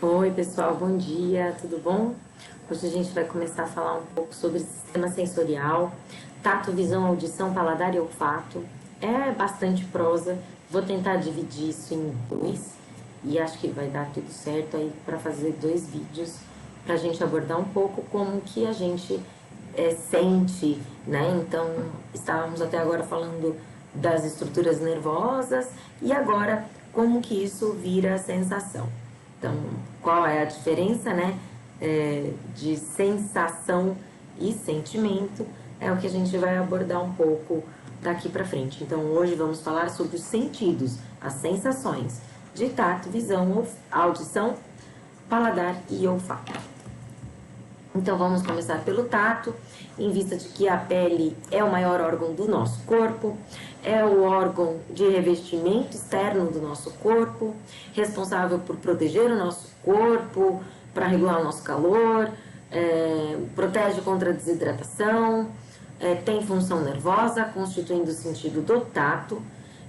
Oi, pessoal, bom dia, tudo bom? Hoje a gente vai começar a falar um pouco sobre sistema sensorial, tato, visão, audição, paladar e olfato. É bastante prosa, vou tentar dividir isso em dois e acho que vai dar tudo certo aí para fazer dois vídeos para a gente abordar um pouco como que a gente sente, né? Então, estávamos até agora falando das estruturas nervosas e agora como que isso vira sensação. Então, qual é a diferença, né, de sensação e sentimento? É o que a gente vai abordar um pouco daqui para frente. Então, hoje vamos falar sobre os sentidos, as sensações de tato, visão, audição, paladar e olfato. Então, vamos começar pelo tato, em vista de que a pele é o maior órgão do nosso corpo, é o órgão de revestimento externo do nosso corpo, responsável por proteger o nosso corpo, para regular o nosso calor, protege contra a desidratação, tem função nervosa, constituindo o sentido do tato,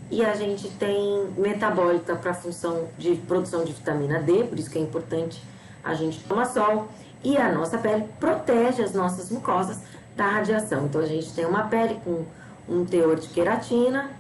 e a gente tem metabólica para a função de produção de vitamina D, por isso que é importante a gente tomar sol, e a nossa pele protege as nossas mucosas da radiação. Então a gente tem uma pele com um teor de queratina,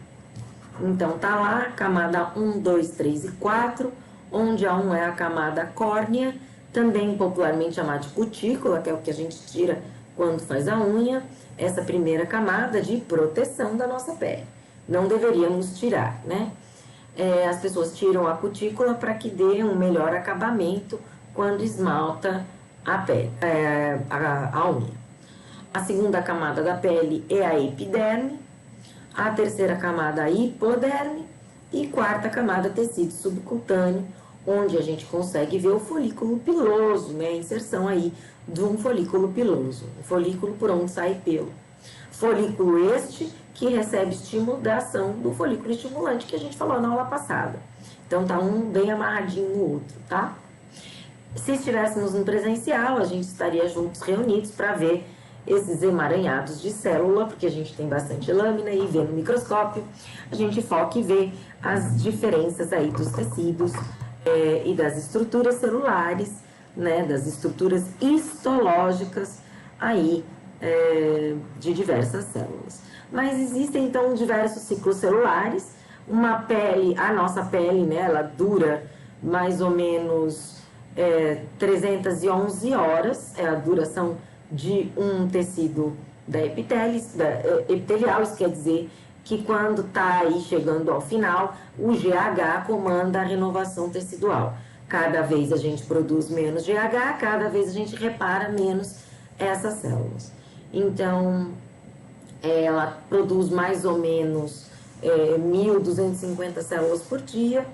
então tá lá, camada 1, 2, 3 e 4, onde a 1 é a camada córnea, também popularmente chamada de cutícula, que é o que a gente tira quando faz a unha, essa primeira camada de proteção da nossa pele. Não deveríamos tirar, né? As pessoas tiram a cutícula para que dê um melhor acabamento quando esmalta a pele, a unha. A segunda camada da pele é a epiderme, a terceira camada a hipoderme e quarta camada tecido subcutâneo, onde a gente consegue ver o folículo piloso, né? A inserção aí de um folículo piloso, um folículo por onde sai pelo. Folículo este que recebe estímulo da ação do folículo estimulante que a gente falou na aula passada. Então tá um bem amarradinho no outro, tá? Se estivéssemos no presencial, a gente estaria juntos, reunidos, para ver esses emaranhados de célula, porque a gente tem bastante lâmina e vê no microscópio, a gente foca e vê as diferenças aí dos tecidos e das estruturas celulares, né, das estruturas histológicas aí de diversas células. Mas existem então diversos ciclos celulares, uma pele, a nossa pele, né, ela dura mais ou menos 311 horas, é a duração de um tecido epitelial, isso quer dizer que quando está aí chegando ao final, o GH comanda a renovação tecidual. Cada vez a gente produz menos GH, cada vez a gente repara menos essas células. Então, ela produz mais ou menos 1.250 células por dia,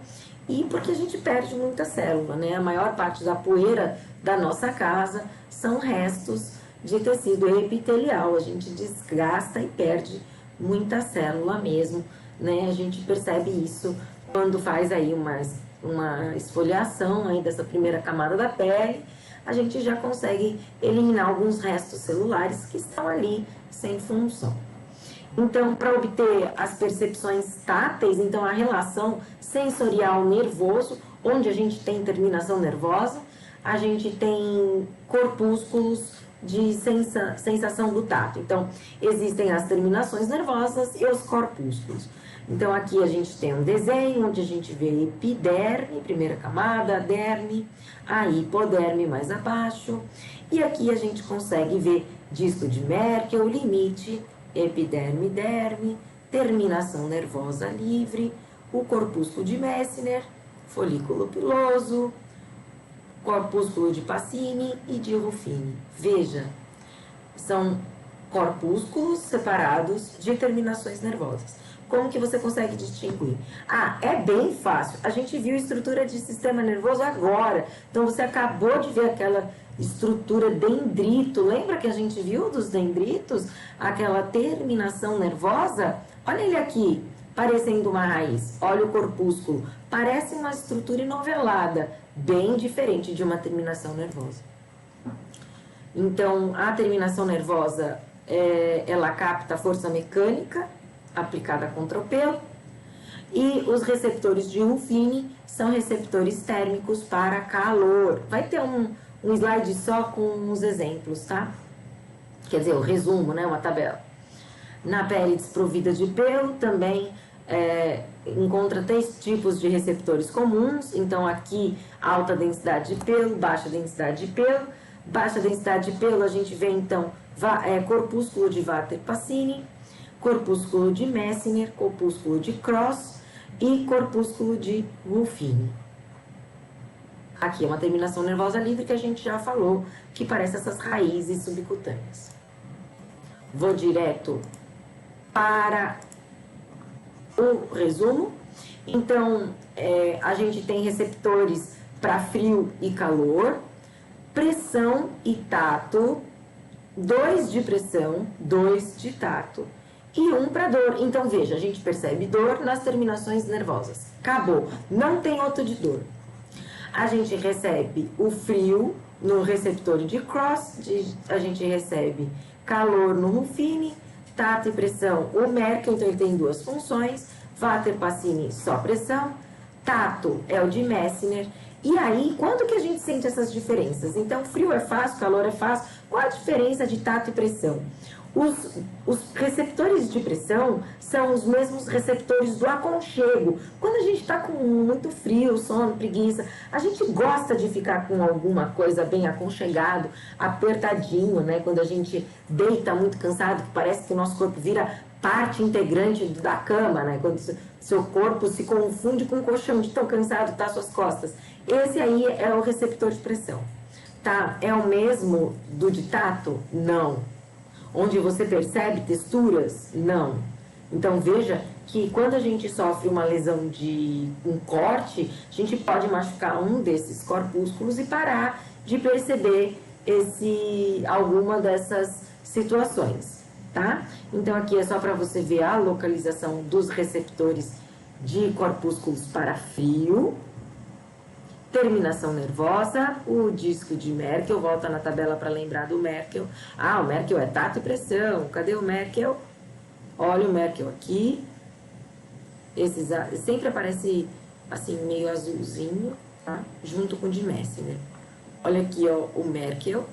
e porque a gente perde muita célula, né? A maior parte da poeira da nossa casa são restos de tecido epitelial. A gente desgasta e perde muita célula mesmo, né? A gente percebe isso quando faz aí uma esfoliação aí dessa primeira camada da pele, a gente já consegue eliminar alguns restos celulares que estão ali sem função. Então, para obter as percepções táteis, então a relação sensorial nervoso, onde a gente tem terminação nervosa, a gente tem corpúsculos de sensação do tato. Então, existem as terminações nervosas e os corpúsculos. Então, aqui a gente tem um desenho onde a gente vê epiderme, primeira camada, a derme, a hipoderme mais abaixo, e aqui a gente consegue ver disco de Merkel, limite, epiderme, derme, terminação nervosa livre, o corpúsculo de Messner, folículo piloso, corpúsculo de Pacini e de Ruffini. Veja, são corpúsculos separados de terminações nervosas. Como que você consegue distinguir? É bem fácil. A gente viu estrutura de sistema nervoso agora. Então, você acabou de ver aquela estrutura dendrito. Lembra que a gente viu dos dendritos? Aquela terminação nervosa? Olha ele aqui, parecendo uma raiz. Olha o corpúsculo. Parece uma estrutura enovelada, bem diferente de uma terminação nervosa. Então, a terminação nervosa, ela capta a força mecânica aplicada contra o pelo, E os receptores de Ruffini são receptores térmicos para calor. Vai ter um slide só com os exemplos, tá? Quer dizer, o resumo, né? Uma tabela. Na pele desprovida de pelo, também encontra 3 tipos de receptores comuns. Então, aqui, alta densidade de pelo, baixa densidade de pelo. Baixa densidade de pelo, a gente vê, então, corpúsculo de Vater-Pacini, corpúsculo de Messner, corpúsculo de Cross e corpúsculo de Ruffini. Aqui é uma terminação nervosa livre que a gente já falou, que parece essas raízes subcutâneas. Vou direto para o resumo. Então, a gente tem receptores para frio e calor, pressão e tato, 2 de pressão, 2 de tato e 1 para dor. Então, veja, a gente percebe dor nas terminações nervosas. Acabou, não tem outro de dor. A gente recebe o frio no receptor de Cross, a gente recebe calor no Ruffini, tato e pressão, o Merkel, então ele tem 2 funções, Vater-Pacini só pressão, tato é o de Messner. E aí, quando que a gente sente essas diferenças? Então, frio é fácil, calor é fácil. Qual a diferença de tato e pressão? Os receptores de pressão são os mesmos receptores do aconchego. Quando a gente está com muito frio, sono, preguiça, a gente gosta de ficar com alguma coisa bem aconchegado, apertadinho, né? Quando a gente deita muito cansado, que parece que o nosso corpo vira parte integrante da cama, né? Quando seu corpo se confunde com o colchão de tão cansado tá suas costas. Esse aí é o receptor de pressão, tá? É o mesmo do de tato? Não. Onde você percebe texturas? Não. Então, veja que quando a gente sofre uma lesão de um corte, a gente pode machucar um desses corpúsculos e parar de perceber alguma dessas situações, tá? Então, aqui é só para você ver a localização dos receptores de corpúsculos para frio. Terminação nervosa, o disco de Merkel, volta na tabela para lembrar do Merkel. Ah, o Merkel é tato e pressão. Cadê o Merkel? Olha o Merkel aqui. Sempre aparece assim, meio azulzinho, tá? Junto com o de Messner. Olha aqui, ó, o Merkel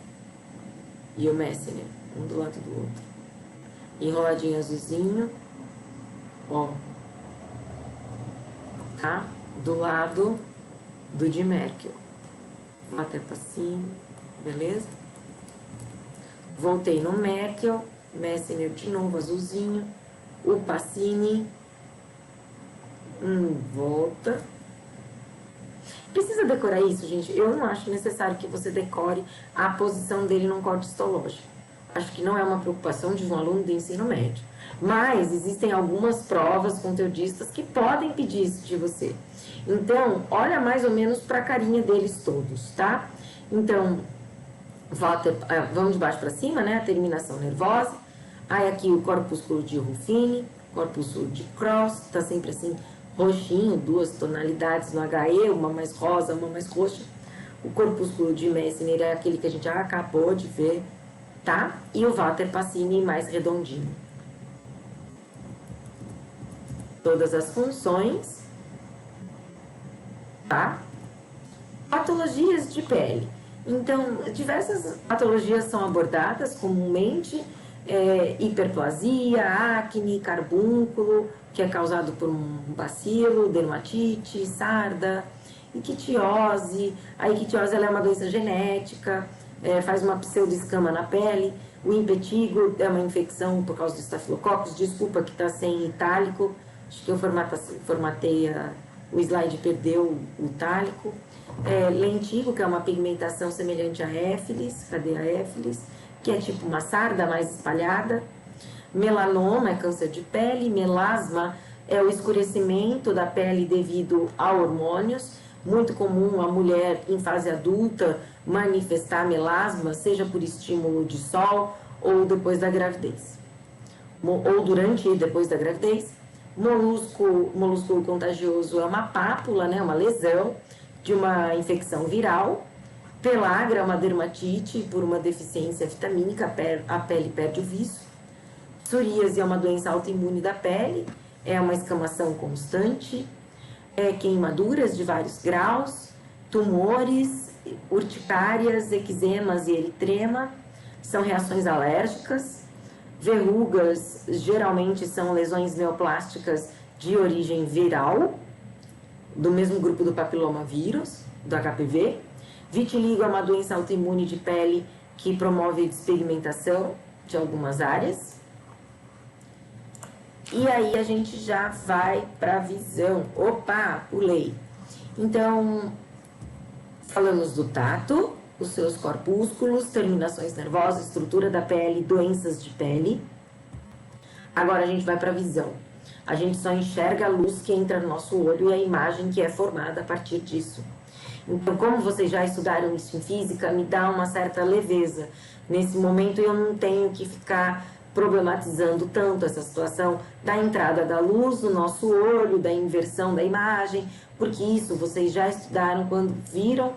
e o Messner, um do lado do outro. Enroladinho azulzinho, ó, tá? Do lado do de Merkel. Vater-Pacini, beleza? Voltei no Merkel, Messner de novo, azulzinho. O Pacini, volta. Precisa decorar isso, gente? Eu não acho necessário que você decore a posição dele num corte histológico. Acho que não é uma preocupação de um aluno de ensino médio. Mas existem algumas provas conteudistas que podem pedir isso de você. Então, olha mais ou menos para a carinha deles todos, tá? Então, vamos de baixo para cima, né? A terminação nervosa. Aí aqui o corpúsculo de Ruffini, corpúsculo de Cross, tá sempre assim, roxinho, 2 tonalidades no HE, uma mais rosa, uma mais roxa. O corpúsculo de Messner é aquele que a gente já acabou de ver, tá? E o Vater-Pacini mais redondinho. Todas as funções, tá? Patologias de pele. Então, diversas patologias são abordadas comumente, hiperplasia, acne, carbúnculo, que é causado por um bacilo, dermatite, sarda, ictiose. A ictiose ela é uma doença genética, faz uma pseudoescama na pele. O impetigo é uma infecção por causa do estafilococcus. Desculpa que está sem itálico, acho que eu formatei o slide, perdeu o itálico. Lentigo, que é uma pigmentação semelhante a éfilis, cadê a éfilis? Que é tipo uma sarda mais espalhada. Melanoma é câncer de pele. Melasma é o escurecimento da pele devido a hormônios. Muito comum a mulher em fase adulta manifestar melasma, seja por estímulo de sol ou depois da gravidez. Ou durante e depois da gravidez. Molúsculo contagioso é uma pápula, né, uma lesão de uma infecção viral. Pelagra é uma dermatite por uma deficiência vitamínica, a pele perde o viço. Psoríase é uma doença autoimune da pele. é uma escamação constante, queimaduras de vários graus, tumores, urticárias, eczemas e eritrema, são reações alérgicas. Verrugas geralmente são lesões neoplásticas de origem viral, do mesmo grupo do papilomavírus, do HPV. Vitiligo é uma doença autoimune de pele que promove despigmentação de algumas áreas. E aí a gente já vai para a visão. Opa, pulei. Então, falamos do tato, os seus corpúsculos, terminações nervosas, estrutura da pele, doenças de pele. Agora a gente vai para a visão. A gente só enxerga a luz que entra no nosso olho e a imagem que é formada a partir disso. Então, como vocês já estudaram isso em física, me dá uma certa leveza. Nesse momento eu não tenho que ficar problematizando tanto essa situação da entrada da luz no nosso olho, da inversão da imagem, porque isso vocês já estudaram quando viram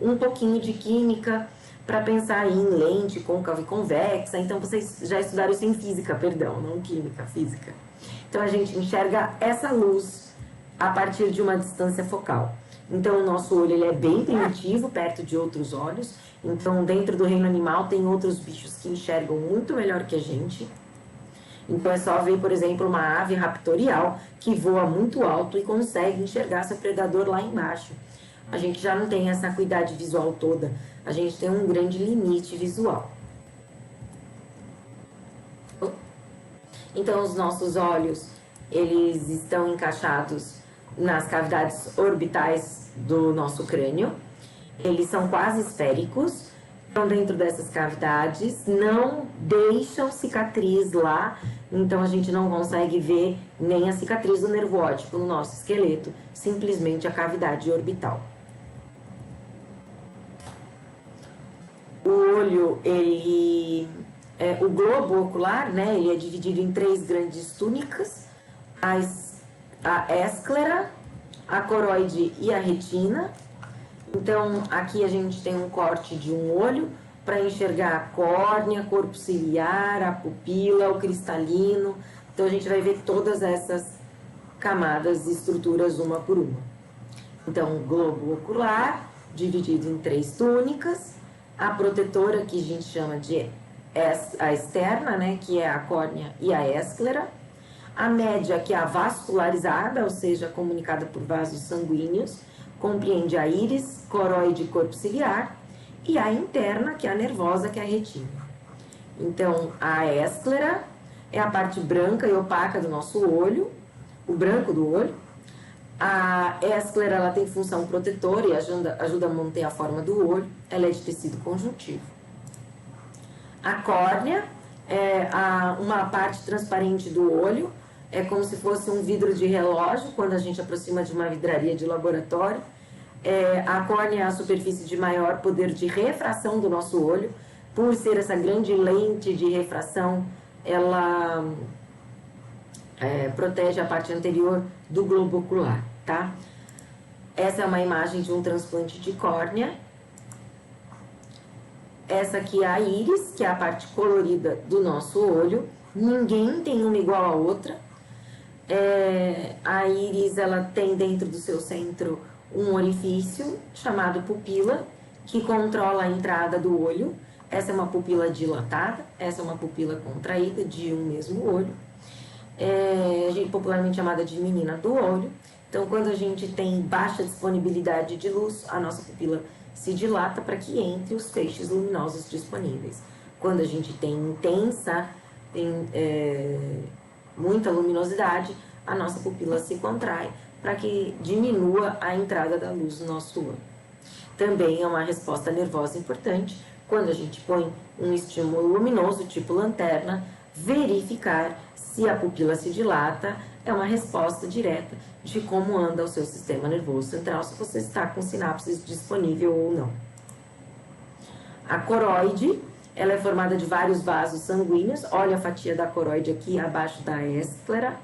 um pouquinho de química para pensar em lente côncava e convexa. Então vocês já estudaram isso em física, perdão, não química, física. Então a gente enxerga essa luz a partir de uma distância focal. Então o nosso olho ele é bem primitivo perto de outros olhos. Então dentro do reino animal tem outros bichos que enxergam muito melhor que a gente. Então é só ver, por exemplo, uma ave raptorial que voa muito alto e consegue enxergar seu predador lá embaixo. A gente já não tem essa acuidade visual toda. A gente tem um grande limite visual. Então os nossos olhos, eles estão encaixados nas cavidades orbitais do nosso crânio. Eles são quase esféricos. Então, dentro dessas cavidades, não deixam cicatriz lá. Então, a gente não consegue ver nem a cicatriz do nervo óptico no nosso esqueleto, simplesmente a cavidade orbital. O olho, o globo ocular, né, ele é dividido em 3 grandes túnicas: a esclera, a coroide e a retina. Então, aqui a gente tem um corte de um olho para enxergar a córnea, corpo ciliar, a pupila, o cristalino. Então, a gente vai ver todas essas camadas e estruturas uma por uma. Então, o globo ocular, dividido em 3 túnicas. A protetora, que a gente chama de a externa, né, que é a córnea e a esclera. A média, que é a vascularizada, ou seja, comunicada por vasos sanguíneos, compreende a íris, coroide e corpo ciliar, e a interna, que é a nervosa, que é a retina. Então, a esclera é a parte branca e opaca do nosso olho, o branco do olho. A esclera, ela tem função protetora e ajuda a manter a forma do olho, ela é de tecido conjuntivo. A córnea é uma parte transparente do olho, é como se fosse um vidro de relógio, quando a gente aproxima de uma vidraria de laboratório. A córnea é a superfície de maior poder de refração do nosso olho. Por ser essa grande lente de refração, ela protege a parte anterior do globo ocular, tá? Essa é uma imagem de um transplante de córnea. Essa aqui é a íris, que é a parte colorida do nosso olho. Ninguém tem uma igual a outra. A íris, ela tem dentro do seu centro um orifício chamado pupila, que controla a entrada do olho. Essa é uma pupila dilatada, essa é uma pupila contraída de um mesmo olho. A gente popularmente chamada de menina do olho. Então, quando a gente tem baixa disponibilidade de luz, a nossa pupila se dilata para que entre os feixes luminosos disponíveis. Quando a gente tem muita luminosidade, a nossa pupila se contrai para que diminua a entrada da luz no nosso olho. Também é uma resposta nervosa importante. Quando a gente põe um estímulo luminoso, tipo lanterna, verificar se a pupila se dilata é uma resposta direta de como anda o seu sistema nervoso central, se você está com sinapses disponível ou não. A coroide, ela é formada de vários vasos sanguíneos. Olha a fatia da coroide aqui abaixo da esclera.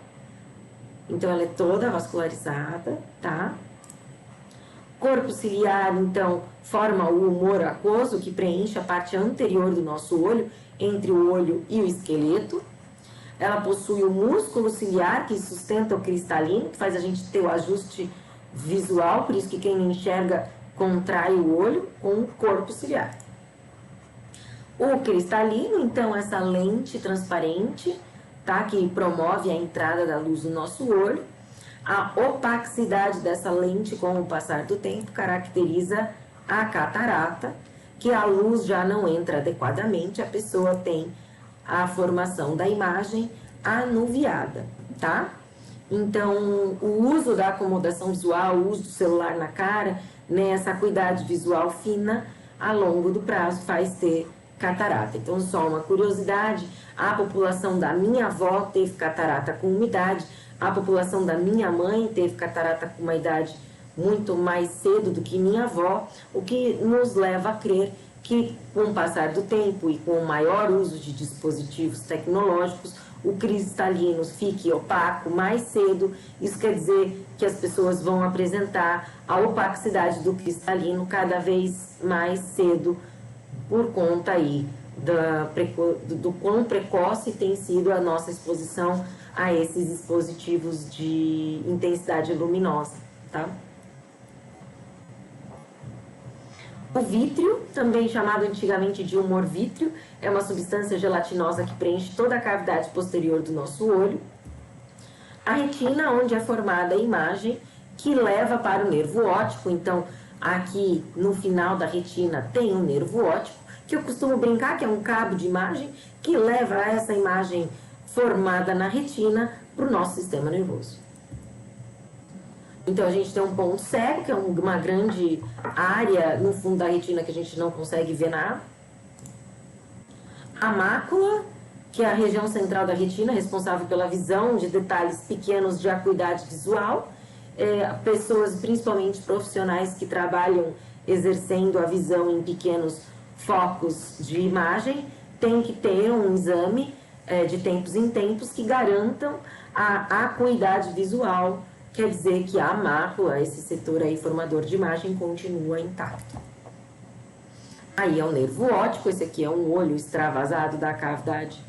Então, ela é toda vascularizada, tá? Corpo ciliar, então, forma o humor aquoso, que preenche a parte anterior do nosso olho, entre o olho e o esqueleto. ela possui o músculo ciliar que sustenta o cristalino, que faz a gente ter o ajuste visual, por isso que quem enxerga contrai o olho com o corpo ciliar. O cristalino, então, essa lente transparente, tá? Que promove a entrada da luz no nosso olho. A opacidade dessa lente com o passar do tempo caracteriza a catarata, que a luz já não entra adequadamente, a pessoa tem a formação da imagem anuviada, tá? Então, o uso da acomodação visual, o uso do celular na cara, né, essa acuidade visual fina, a longo do prazo faz ter catarata. Então, só uma curiosidade, a população da minha avó teve catarata com uma idade, a população da minha mãe teve catarata com uma idade muito mais cedo do que minha avó, o que nos leva a crer que, com o passar do tempo e com o maior uso de dispositivos tecnológicos, o cristalino fique opaco mais cedo. Isso quer dizer que as pessoas vão apresentar a opacidade do cristalino cada vez mais cedo, por conta aí do quão precoce tem sido a nossa exposição a esses dispositivos de intensidade luminosa, tá? O vítreo, também chamado antigamente de humor vítreo, é uma substância gelatinosa que preenche toda a cavidade posterior do nosso olho. A retina, onde é formada a imagem, que leva para o nervo óptico. Então, aqui no final da retina tem um nervo óptico, que eu costumo brincar que é um cabo de imagem que leva essa imagem formada na retina para o nosso sistema nervoso. Então, a gente tem um ponto cego, que é uma grande área no fundo da retina que a gente não consegue ver nada. A mácula, que é a região central da retina, responsável pela visão de detalhes pequenos de acuidade visual. Pessoas, principalmente profissionais que trabalham exercendo a visão em pequenos focos de imagem, têm que ter um exame de tempos em tempos que garantam a acuidade visual. Quer dizer que a mácula, esse setor aí formador de imagem, continua intacto. Aí é o nervo óptico, esse aqui é um olho extravasado da cavidade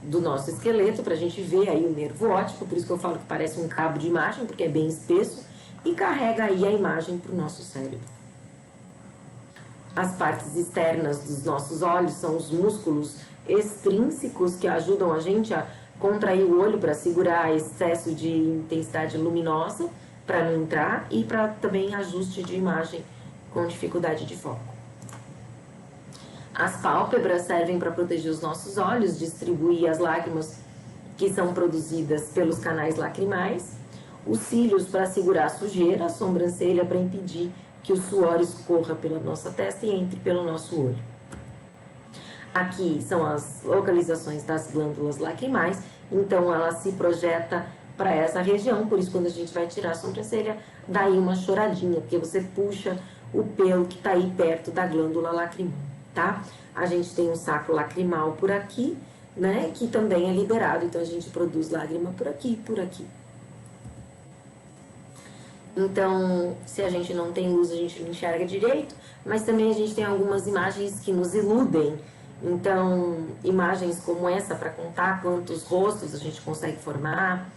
do nosso esqueleto, para a gente ver aí o nervo óptico, por isso que eu falo que parece um cabo de imagem, porque é bem espesso, e carrega aí a imagem para o nosso cérebro. As partes externas dos nossos olhos são os músculos extrínsecos que ajudam a gente a contrair o olho para segurar excesso de intensidade luminosa, para não entrar, e para também ajuste de imagem com dificuldade de foco. As pálpebras servem para proteger os nossos olhos, distribuir as lágrimas que são produzidas pelos canais lacrimais, os cílios para segurar a sujeira, a sobrancelha para impedir que o suor escorra pela nossa testa e entre pelo nosso olho. Aqui são as localizações das glândulas lacrimais, então ela se projeta para essa região, por isso quando a gente vai tirar a sobrancelha, dá aí uma choradinha, porque você puxa o pelo que está aí perto da glândula lacrimal, tá? A gente tem um saco lacrimal por aqui, né, que também é liberado, então a gente produz lágrima por aqui e por aqui. Então, se a gente não tem luz, a gente não enxerga direito, mas também a gente tem algumas imagens que nos iludem. Então, imagens como essa para contar quantos rostos a gente consegue formar,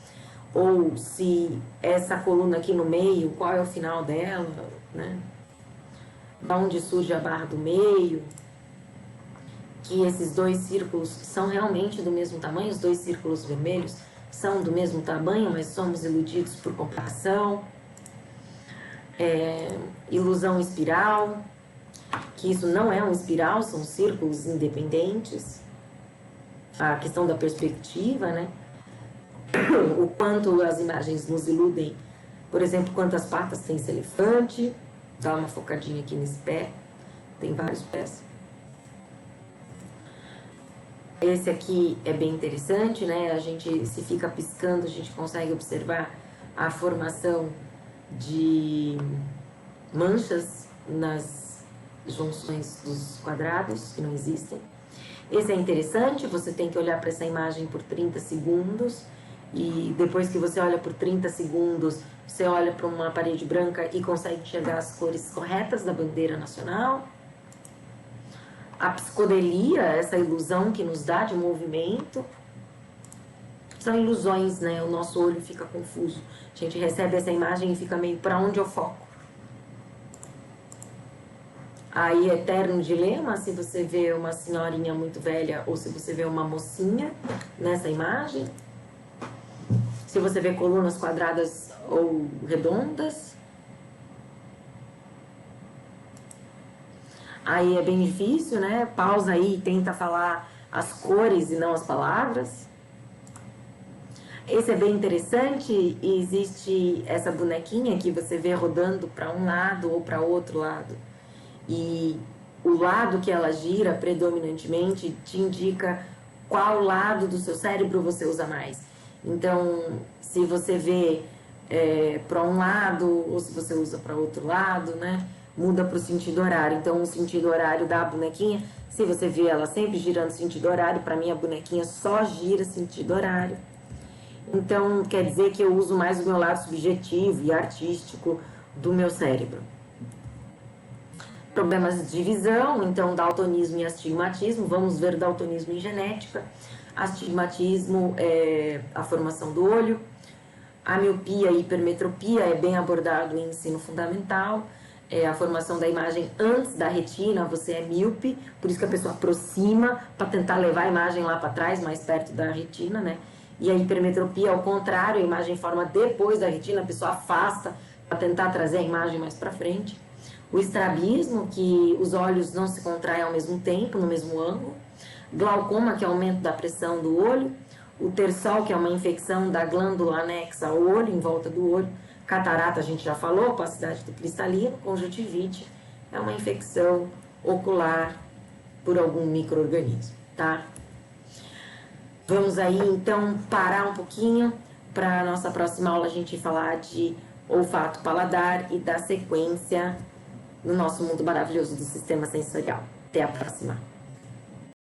ou se essa coluna aqui no meio, qual é o final dela, né? Da onde surge a barra do meio, que esses dois círculos são realmente do mesmo tamanho, os dois círculos vermelhos são do mesmo tamanho, mas somos iludidos por comparação. Ilusão espiral, que isso não é um espiral, são círculos independentes. A questão da perspectiva, né? O quanto as imagens nos iludem. Por exemplo, quantas patas tem esse elefante. Dá uma focadinha aqui nesse pé. Tem vários pés. Esse aqui é bem interessante, né? A gente, se fica piscando, a gente consegue observar a formação de manchas nas junções dos quadrados, que não existem. Esse é interessante, você tem que olhar para essa imagem por 30 segundos e depois que você olha por 30 segundos, você olha para uma parede branca e consegue enxergar as cores corretas da bandeira nacional. A psicodelia, essa ilusão que nos dá de movimento, são ilusões, né? O nosso olho fica confuso. A gente recebe essa imagem e fica meio, para onde eu foco? Aí, eterno dilema, se você vê uma senhorinha muito velha ou se você vê uma mocinha nessa imagem. Se você vê colunas quadradas ou redondas. Aí é bem difícil, né? Pausa aí e tenta falar as cores e não as palavras. Esse é bem interessante e existe essa bonequinha que você vê rodando para um lado ou para outro lado. E o lado que ela gira predominantemente te indica qual lado do seu cérebro você usa mais. Então, se você vê para um lado ou se você usa para outro lado, né? Muda para o sentido horário. Então, o sentido horário da bonequinha, se você vê ela sempre girando sentido horário, para mim a bonequinha só gira sentido horário. Então, quer dizer que eu uso mais o meu lado subjetivo e artístico do meu cérebro. Problemas de visão, então daltonismo e astigmatismo. Vamos ver daltonismo em genética. Astigmatismo é a formação do olho. A miopia e hipermetropia é bem abordado em ensino fundamental. É a formação da imagem antes da retina, você é míope, por isso que a pessoa aproxima para tentar levar a imagem lá para trás, mais perto da retina, né? E a hipermetropia, ao contrário, a imagem forma depois da retina, a pessoa afasta para tentar trazer a imagem mais para frente. O estrabismo, que os olhos não se contraem ao mesmo tempo, no mesmo ângulo. Glaucoma, que é o aumento da pressão do olho. O terçol, que é uma infecção da glândula anexa ao olho, em volta do olho. Catarata, a gente já falou, opacidade do cristalino. Conjuntivite é uma infecção ocular por algum micro-organismo, tá? Vamos aí, então, parar um pouquinho para a nossa próxima aula a gente falar de olfato paladar e da sequência no nosso mundo maravilhoso do sistema sensorial. Até a próxima!